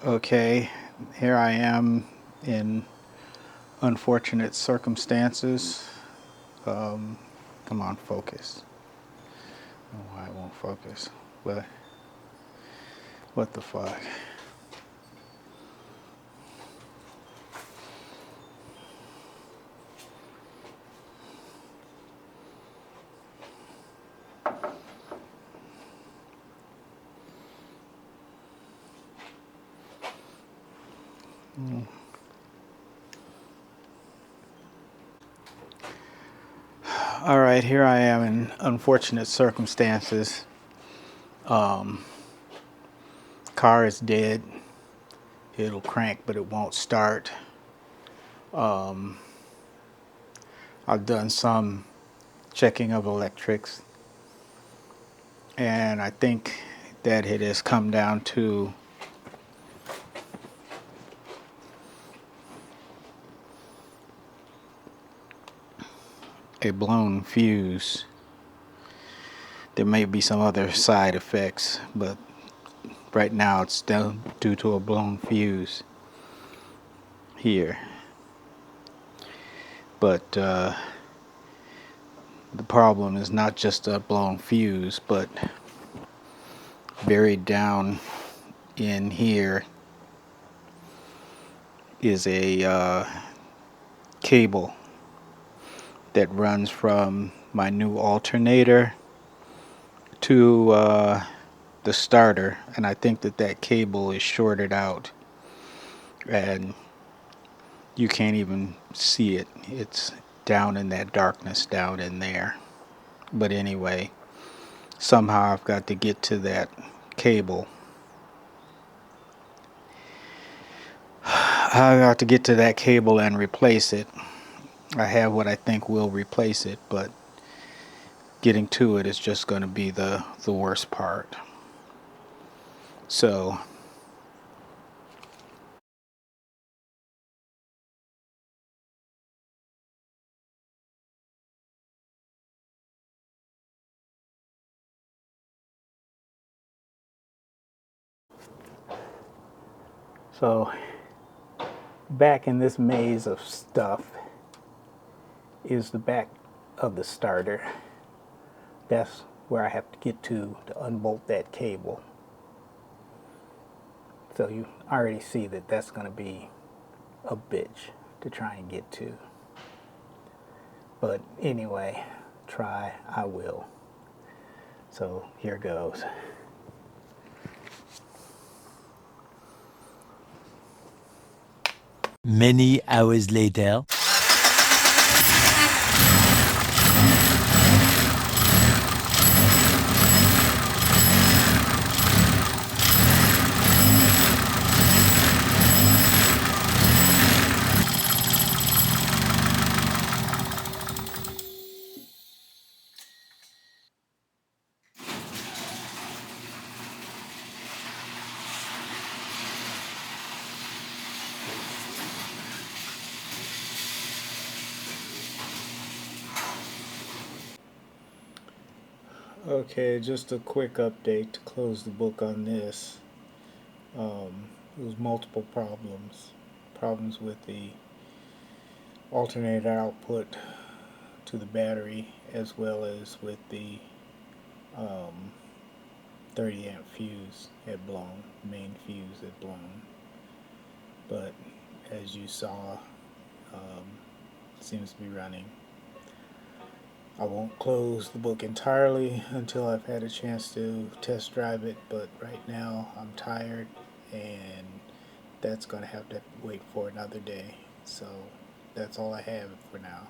Okay, here I am in unfortunate circumstances. Come on, focus. I don't know why it won't focus, but what the fuck? All right, here I am in unfortunate circumstances. Car is dead. It'll crank, but it won't start. I've done some checking of electrics, and I think that it has come down to a blown fuse. There may be some other side effects, but right now it's due to a blown fuse here. But the problem is not just a blown fuse, but buried down in here is a cable that runs from my new alternator to the starter, and I think that cable is shorted out, and you can't even see it. It's down in that darkness down in there. But anyway, somehow I've got to get to that cable. I got to get to that cable and replace it. I have what I think will replace it, but getting to it is just going to be the worst part. So So back in this maze of stuff is the back of the starter. That's where I have to get to unbolt that cable. So you already see that that's going to be a bitch to try and get to. But anyway, try, I will. So here goes. Many hours later. Okay, just a quick update to close the book on this. There was multiple problems. Problems with the alternator output to the battery, as well as with the um, 30 amp fuse had blown, main fuse had blown. But as you saw, it seems to be running. I won't close the book entirely until I've had a chance to test drive it, but right now I'm tired and that's going to have to wait for another day. So that's all I have for now.